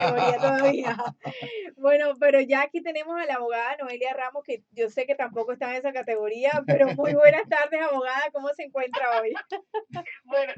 categoría todavía. Bueno, pero ya aquí tenemos a la abogada Noelia Ramos, que yo sé que tampoco está en esa categoría, pero muy buenas tardes, abogada, ¿cómo se encuentra hoy? Bueno,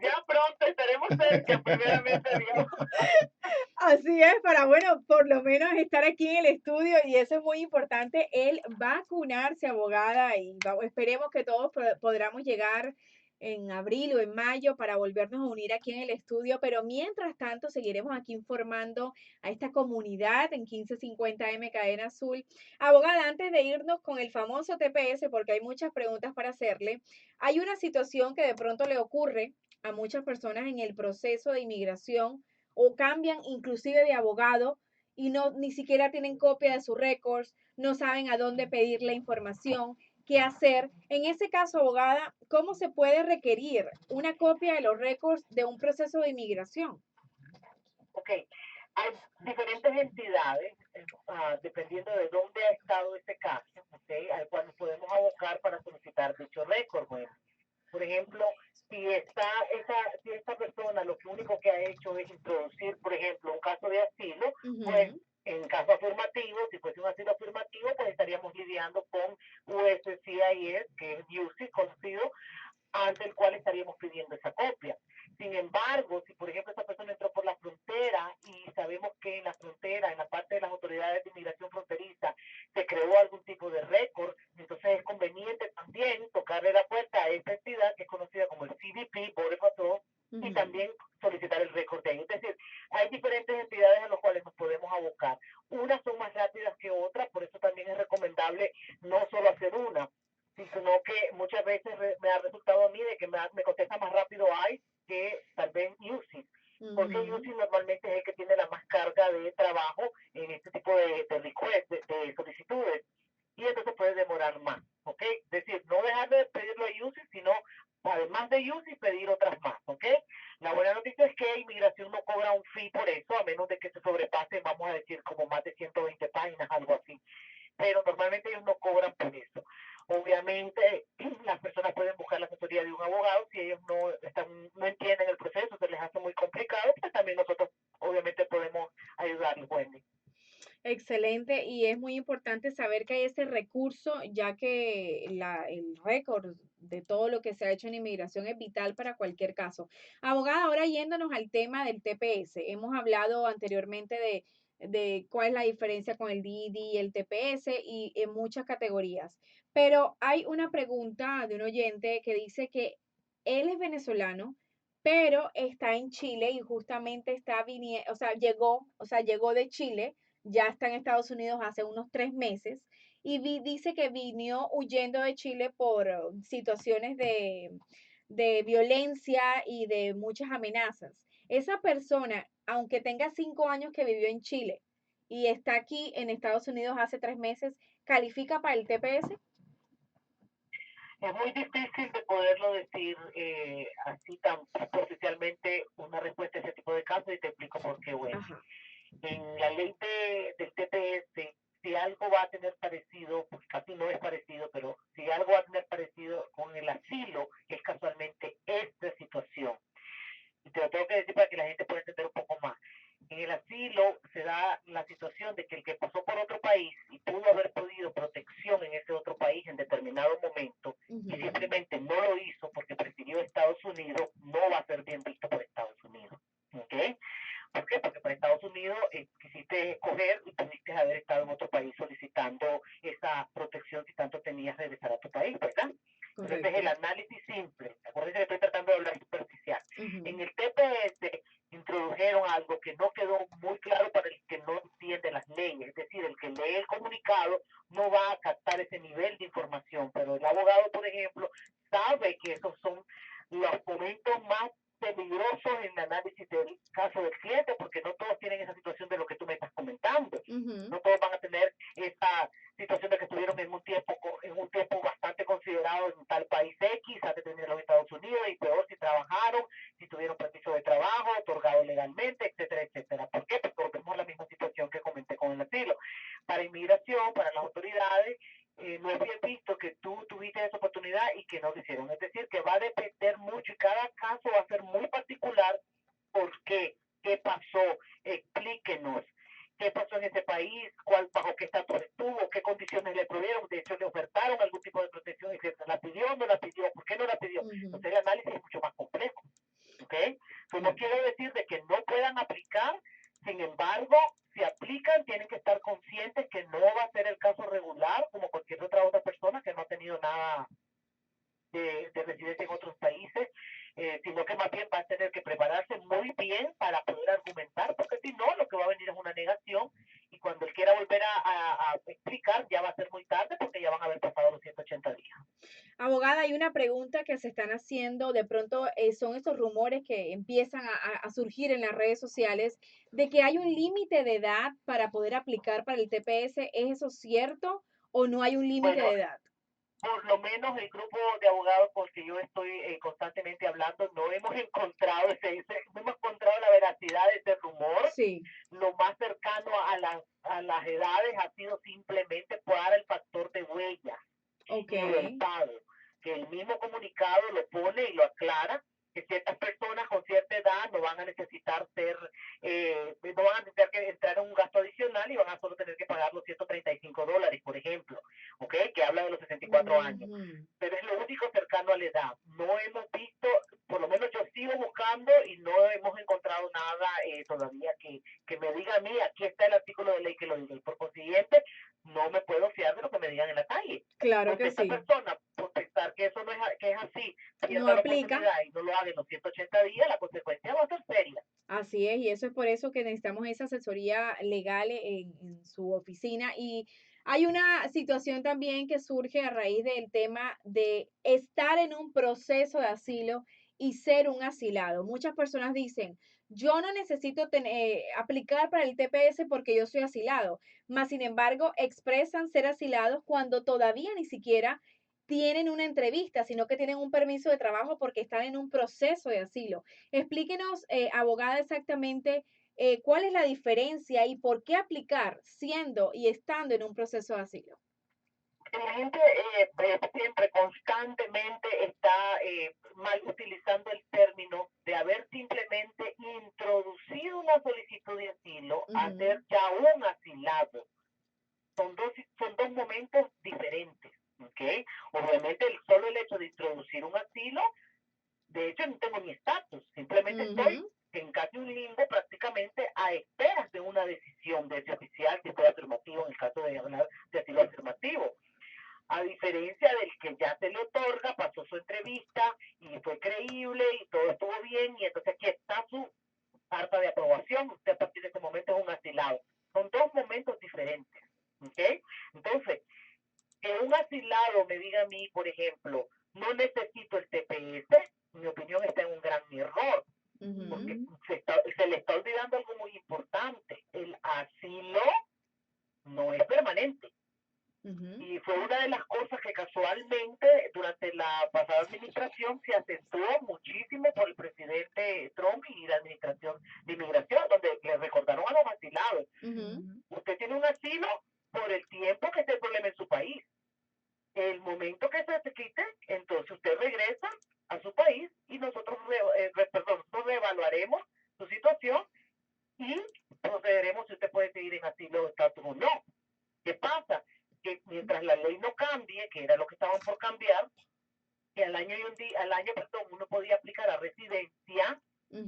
ya pronto estaremos cerca, primeramente Dios. Así es, para, bueno, por lo menos estar aquí en el estudio y eso es muy importante, el vacunarse, abogada, y esperemos que todos podamos llegar en abril o en mayo para volvernos a unir aquí en el estudio, pero mientras tanto seguiremos aquí informando a esta comunidad en 1550M Cadena Azul. Abogada, antes de irnos con el famoso TPS, porque hay muchas preguntas para hacerle, hay una situación que de pronto le ocurre a muchas personas en el proceso de inmigración o cambian inclusive de abogado y no ni siquiera tienen copia de sus récords, no saben a dónde pedir la información, qué hacer. En ese caso, abogada, ¿cómo se puede requerir una copia de los récords de un proceso de inmigración? Ok, hay diferentes entidades, dependiendo de dónde ha estado ese caso, okay, al cual nos podemos abocar para solicitar dicho récord. Bueno, por ejemplo, si esta persona lo que único que ha hecho es introducir, por ejemplo, un caso de asilo, pues Ujú, en caso afirmativo, si fuese un asilo afirmativo, pues estaríamos lidiando con USCIS, que es UCI, conocido, ante el cual estaríamos pidiendo esa copia. Sin embargo, si por ejemplo esa persona entró por la frontera y sabemos que en la frontera, en la parte de las autoridades de inmigración fronteriza, se creó algún tipo de récord, entonces es conveniente también tocarle la puerta a esta entidad que es conocida como el CBP, Border Patrol, y ujú. también solicitar el récord de ahí. Es decir, hay diferentes entidades a las cuales nos podemos abocar. Unas son más rápidas que otras, por eso también es recomendable no solo hacer una, sino que muchas veces me ha resultado a mí de que me contesta más rápido ICE que tal vez UCI, porque Ujú, UCI normalmente es el que tiene la más carga de trabajo en este tipo de request, de solicitudes, y entonces puede demorar más, ¿ok? Es decir, no dejar de pedirlo a UCI, sino además de UCI pedir otras más, ¿ok? La buena noticia es que inmigración no cobra un fee por eso, a menos de que se sobrepase, vamos a decir, como más de 120 páginas, algo así, pero normalmente ellos no cobran por eso. Obviamente, las personas pueden buscar la asesoría de un abogado si ellos no entienden el proceso, se les hace muy complicado, pues también nosotros obviamente podemos ayudarles, Wendy. excelente, y es muy importante saber que hay ese recurso, ya que el récord de todo lo que se ha hecho en inmigración es vital para cualquier caso. Abogada, ahora yéndonos al tema del TPS, hemos hablado anteriormente de cuál es la diferencia con el DID y el TPS y en muchas categorías, pero hay una pregunta de un oyente que dice que él es venezolano, pero está en Chile y justamente está viniendo, o sea, llegó de Chile, ya está en Estados Unidos hace unos 3 meses y dice que vino huyendo de Chile por situaciones de violencia y de muchas amenazas. Esa persona, aunque tenga 5 años que vivió en Chile y está aquí en Estados Unidos hace 3 meses, ¿califica para el TPS? Es muy difícil de poderlo decir así tan superficialmente una respuesta a ese tipo de casos y te explico por qué, Wendy. Ajá. En la ley del TPS, si algo va a tener parecido, pues casi no es parecido, pero si algo va a tener parecido con el asilo, es casualmente esta situación. Y te lo tengo que decir para que la gente pueda entender un poco más. En el asilo se da la situación de que el que pasó por otro país y pudo haber podido protección en ese otro país en determinado momento y Ujú, simplemente no lo hizo porque prefirió Estados Unidos, no va a ser bien visto por Estados Unidos. ¿Ok? ¿Por qué? Porque para Estados Unidos quisiste escoger y pudiste haber estado en otro país solicitando esa protección si tanto tenías de regresar a tu país, ¿verdad? Pero ese es el correcto. análisis simple. Acuérdense que estoy tratando de hablar superficial. Ujú, En el TPS introdujeron algo que no quedó muy claro para el que no entiende las leyes. Es decir, el que lee el comunicado no va a captar ese nivel de información, pero el abogado, por ejemplo, sabe que esos son los momentos más peligrosos en el análisis del caso del cliente, porque no todos tienen esa situación de lo que tú me estás comentando. ujú, No todos van a tener esa situación de que estuvieron en un tiempo bastante considerado en tal país X, antes de venir a los Estados Unidos, y peor si trabajaron, si tuvieron permiso de trabajo, otorgado legalmente, etcétera, etcétera. ¿Por qué? Porque volvemos a la misma situación que comenté con el asilo. Para inmigración, para las autoridades, no es bien visto que tú tuviste esa oportunidad y que no lo hicieron. Es decir, que va a depender mucho y cada caso va a ser muy particular. ¿Por qué? ¿Qué pasó? Explique menos qué pasó en ese país, bajo qué estatus estuvo, qué condiciones le provieron, de hecho le ofertaron algún tipo de protección y si la pidió, no la pidió, ¿por qué no la pidió? Ujú, Entonces el análisis es mucho más complejo, ¿ok? Entonces no claro. quiero decir de que no puedan aplicar, sin embargo, si aplican tienen que estar conscientes que no va a ser el caso regular como cualquier otra persona que no ha tenido nada de residencia en otros países, sino que más bien va a tener que prepararse muy bien para poder argumentar, porque si no, lo que va a venir es una negación y cuando él quiera volver a explicar ya va a ser muy tarde porque ya van a haber pasado los 180 días. Abogada, hay una pregunta que se están haciendo, de pronto son estos rumores que empiezan a surgir en las redes sociales de que hay un límite de edad para poder aplicar para el TPS. ¿Es eso cierto o no hay un límite Bueno, de edad? por lo menos el grupo de abogados con el que yo estoy constantemente hablando, no hemos encontrado la veracidad de ese rumor. Sí, Lo más cercano a las edades ha sido simplemente para el factor de huella ok. y del pago, que el mismo comunicado lo pone y lo aclara, que ciertas personas con cierta edad no van a necesitar no van a tener que entrar en un gasto adicional y van a solo tener que pagar los $135, por ejemplo, ¿ok? Que habla de los 64 años. Ujú. Pero es lo único cercano a la edad. No hemos visto, por lo menos yo sigo buscando y no hemos encontrado nada todavía que me diga a mí, aquí está el artículo de ley que lo diga. Y por consiguiente, no me puedo fiar de lo que me digan en la calle. Claro Porque que esta sí. persona, por pensar que eso no es, que es así, No pierda la aplica. oportunidad y no lo haga en los 180 días, la consecuencia va a ser seria. Así es, y eso es por eso que necesitamos esa asesoría legal en su oficina. Y hay una situación también que surge a raíz del tema de estar en un proceso de asilo y ser un asilado. Muchas personas dicen, yo no necesito aplicar para el TPS porque yo soy asilado, mas sin embargo expresan ser asilados cuando todavía ni siquiera tienen una entrevista, sino que tienen un permiso de trabajo porque están en un proceso de asilo. Explíquenos, abogada, exactamente cuál es la diferencia y por qué aplicar siendo y estando en un proceso de asilo. La gente siempre constantemente está mal utilizando el término de haber simplemente introducido una solicitud de asilo a Ujú, ser ya un asilado. Son dos momentos diferentes. ¿Ok? Obviamente solo el hecho de introducir un asilo, de hecho no tengo mi estatus, simplemente estoy ujú, en casi un limbo prácticamente a esperas de una decisión de ese oficial si fue afirmativo en el caso de hablar de asilo afirmativo. A diferencia del que ya se le otorga, pasó su entrevista y fue creíble y todo estuvo bien y entonces aquí está su carta de aprobación. Usted a partir de ese momento es un asilado. Son dos momentos diferentes. ¿Ok? Entonces, que un asilado me diga a mí, por ejemplo, no necesito el TPS, mi opinión está en un gran error, porque ujú, se le está olvidando algo muy importante. El asilo no es permanente. ujú, Y fue una de las cosas que casualmente durante la pasada administración se acentuó muchísimo por el presidente Trump y la administración de inmigración, donde le recordaron a los asilados, ujú. usted tiene un asilo por el tiempo que esté el problema en su país. El momento que se quite, entonces usted regresa a su país y nosotros reevaluaremos su situación y procederemos si usted puede seguir en asilo o estatus o no. ¿Qué pasa? Que mientras la ley no cambie, que era lo que estaban por cambiar, que al año, perdón, uno podía aplicar a residencia,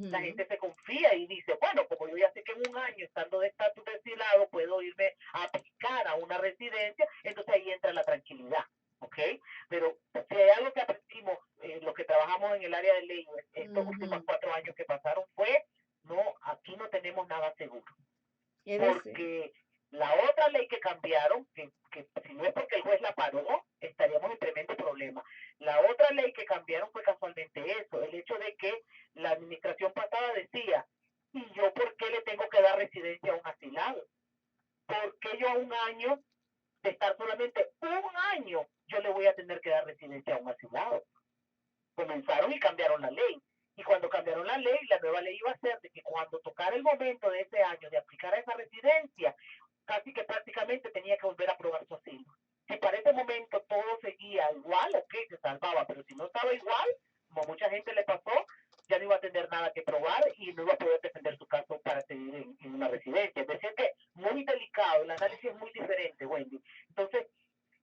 la Ujú. gente se confía y dice, bueno, como yo ya sé que en un año, estando de estatus de exilado, puedo irme a aplicar a una residencia, entonces ahí entra la tranquilidad, ¿ok? Pero si hay algo que aprendimos, los que trabajamos en el área de ley estos últimos Ujú. 4 años que pasaron fue, no, aquí no tenemos nada seguro Es decir, porque la otra ley que cambiaron, que si no es porque el juez la paró, estaríamos en tremendo problema. La otra ley que cambiaron fue casualmente eso, el hecho de que la administración pasada decía, ¿y yo por qué le tengo que dar residencia a un asilado? ¿Por qué yo a un año, de estar solamente un año, yo le voy a tener que dar residencia a un asilado? Comenzaron y cambiaron la ley. Y cuando cambiaron la ley, la nueva ley iba a ser de que cuando tocara el momento de ese año de aplicar a esa residencia, casi que prácticamente tenía que volver a probar su asilo. Si para ese momento todo seguía igual, ok, se salvaba, pero si no estaba igual, como mucha gente le pasó, ya no iba a tener nada que probar y no iba a poder defender su caso para seguir en una residencia. es decir, que muy delicado, el análisis es muy diferente, Wendy. Entonces,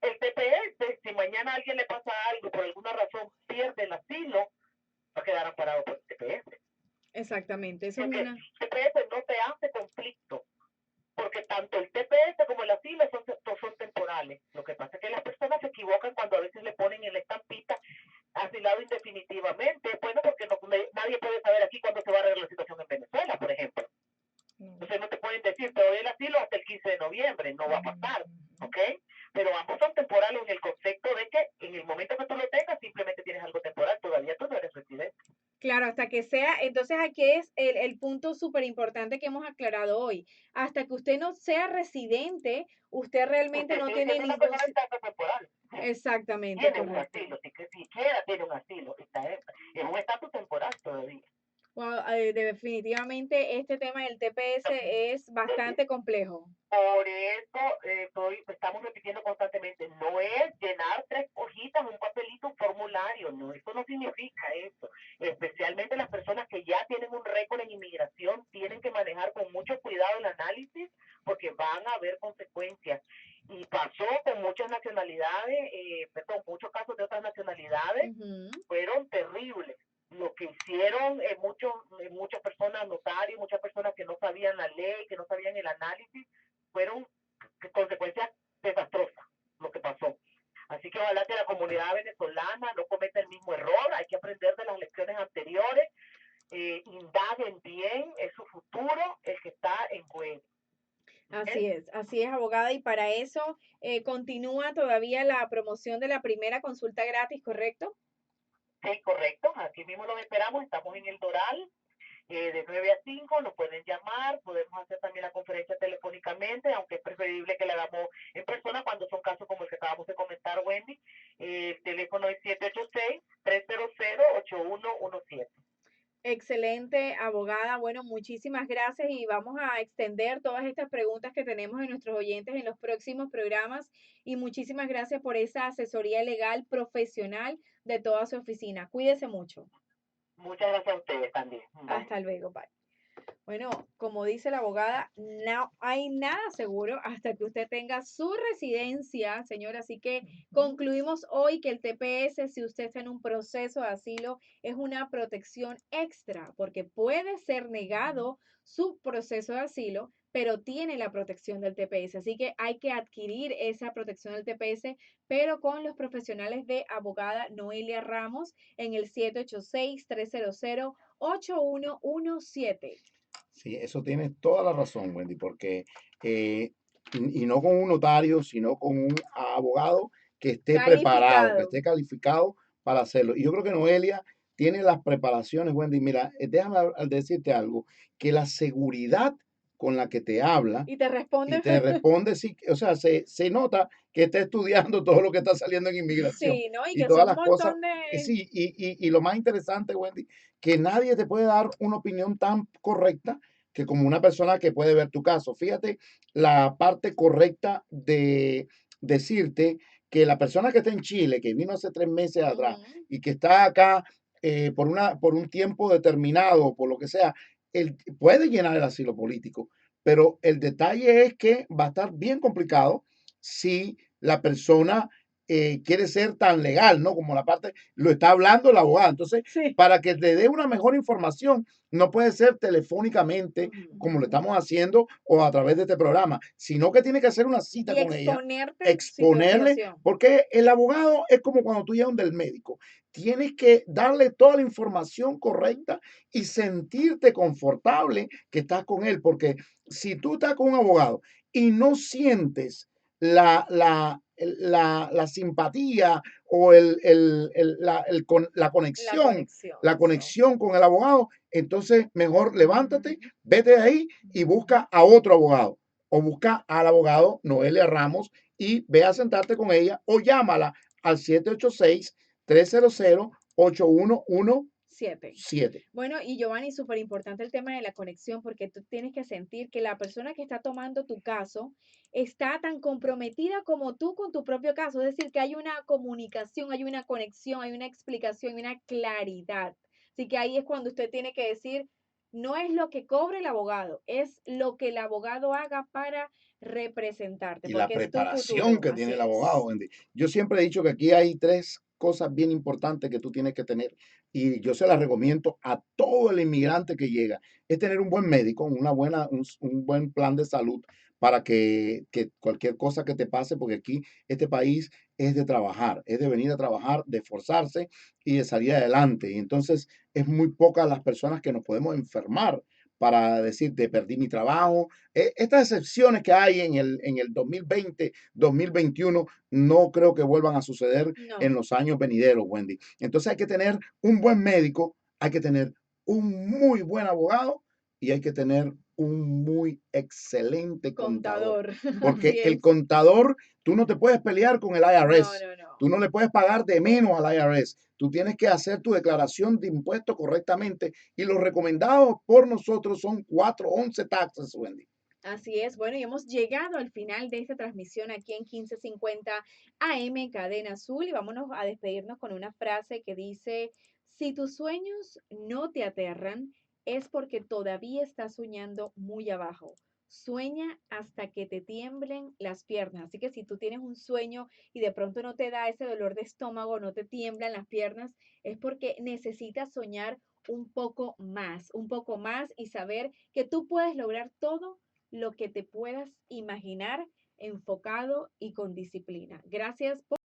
el TPS, si mañana a alguien le pasa algo, por alguna razón pierde el asilo, va a quedar amparado por el TPS. Exactamente, eso es Porque una... el TPS no te hace conflicto, porque tanto el TPS como el asilo son temporales. Lo que pasa es que las personas se equivocan cuando a veces le ponen en la estampita asilado indefinitivamente. Bueno, porque nadie puede saber aquí cuándo se va a arreglar la situación en Venezuela, por ejemplo. Entonces no te pueden decir, te doy el asilo hasta el 15 de noviembre, no va a pasar, ¿ok? Pero ambos son temporales en el concepto de que en el momento que tú lo tengas, simplemente tienes algo temporal, todavía tú no eres residente. Claro, hasta que sea, entonces aquí es el punto súper importante que hemos aclarado hoy. Hasta que usted no sea residente, usted realmente Usted no sigue tiene siendo una ningún... persona en estatus temporal. Exactamente, Tiene un correcto. asilo, si que siquiera tiene un asilo, es un estatus temporal todavía. Wow, definitivamente este tema del TPS es bastante complejo. Por eso estamos repitiendo constantemente, no es llenar 3 hojitas, un papelito, un formulario, no, eso no significa eso. Especialmente las personas que ya tienen un récord en inmigración tienen que manejar con mucho cuidado el análisis porque van a haber consecuencias. Y pasó con muchas nacionalidades, muchos casos de otras nacionalidades Ujú. fueron terribles. Lo que hicieron muchas personas, notarios, muchas personas que no sabían la ley, que no sabían el análisis, fueron consecuencias desastrosas lo que pasó. Así que ojalá que la comunidad venezolana no cometa el mismo error, hay que aprender de las lecciones anteriores, indaguen bien, es su futuro el que está en juego. ¿Okay? Así es, abogada, y para eso continúa todavía la promoción de la primera consulta gratis, ¿correcto? Sí, correcto, aquí mismo los esperamos, estamos en el Doral, de 9 a 5, nos pueden llamar, podemos hacer también la conferencia telefónicamente, aunque es preferible que la hagamos en persona cuando son casos como el que acabamos de comentar, Wendy. El teléfono es 786-300-8117. Excelente, abogada. Bueno, muchísimas gracias y vamos a extender todas estas preguntas que tenemos en nuestros oyentes en los próximos programas y muchísimas gracias por esa asesoría legal profesional de toda su oficina. Cuídese mucho. Muchas gracias a ustedes también. Bye. Hasta luego. Bye. Bueno, como dice la abogada, no hay nada seguro hasta que usted tenga su residencia, señora. Así que concluimos hoy que el TPS, si usted está en un proceso de asilo, es una protección extra porque puede ser negado su proceso de asilo, pero tiene la protección del TPS. Así que hay que adquirir esa protección del TPS, pero con los profesionales de abogada Noelia Ramos en el 786-300-8117. Sí, eso tiene toda la razón, Wendy, porque y no con un notario, sino con un abogado que esté preparado, que Calificado. esté calificado para hacerlo. Y yo creo que Noelia tiene las preparaciones, Wendy. Mira, déjame decirte algo, que la seguridad con la que te habla Y te y responde, te responde, sí, o sea, se nota que está estudiando todo lo que está saliendo en inmigración sí, ¿no? Y y que todas son un las cosas. montón de... Sí, y lo más interesante, Wendy, que nadie te puede dar una opinión tan correcta que como una persona que puede ver tu caso. Fíjate la parte correcta de decirte que la persona que está en Chile, que vino hace 3 meses atrás Ujú. y que está acá por un tiempo determinado, por lo que sea, él puede llenar el asilo político, pero el detalle es que va a estar bien complicado si la persona quiere ser tan legal, ¿no? Como la parte, lo está hablando la abogada. Entonces, Sí. para que te dé una mejor información, no puede ser telefónicamente Ujú. como lo estamos haciendo o a través de este programa, sino que tiene que hacer una cita Y con ella, exponerte exponerle, situación. porque el abogado es como cuando tú llegas del médico. Tienes que darle toda la información Ujú. correcta y sentirte confortable que estás con él, porque si tú estás con un abogado y no sientes la simpatía o La conexión, la eso. conexión con el abogado, entonces mejor levántate, Ujú. vete de ahí y busca a otro abogado o busca al abogado Noelia Ramos y ve a sentarte con ella o llámala al 786-300-8117. 7. Bueno, y Giovanni, súper importante el tema de la conexión, porque tú tienes que sentir que la persona que está tomando tu caso está tan comprometida como tú con tu propio caso. Es decir, que hay una comunicación, hay una conexión, hay una explicación, hay una claridad. Así que ahí es cuando usted tiene que decir, no es lo que cobre el abogado, es lo que el abogado haga para representarte, Y la porque es tu preparación futuro, que tiene así el abogado, es. Wendy. Yo siempre he dicho que aquí hay tres cosas bien importantes que tú tienes que tener y yo se las recomiendo a todo el inmigrante que llega. Es tener un buen médico, un buen plan de salud para que cualquier cosa que te pase, porque aquí este país es de trabajar, es de venir a trabajar, de esforzarse y de salir adelante. Y entonces es muy pocas las personas que nos podemos enfermar para decir, te perdí mi trabajo, estas excepciones que hay en el 2020, 2021, no creo que vuelvan a suceder en No, los años venideros, Wendy. Entonces hay que tener un buen médico, hay que tener un muy buen abogado y hay que tener un muy excelente contador. contador, Porque así el es. contador, tú no te puedes pelear con el No, IRS. no, no. Tú no le puedes pagar de menos al IRS. Tú tienes que hacer tu declaración de impuestos correctamente y los recomendados por nosotros son 411 taxes, Wendy. Así es, bueno, y hemos llegado al final de esta transmisión aquí en 1550 AM Cadena Azul y vámonos a despedirnos con una frase que dice, si tus sueños no te aterran, es porque todavía estás soñando muy abajo. Sueña hasta que te tiemblen las piernas. Así que si tú tienes un sueño y de pronto no te da ese dolor de estómago, no te tiemblan las piernas, es porque necesitas soñar un poco más y saber que tú puedes lograr todo lo que te puedas imaginar enfocado y con disciplina. Gracias por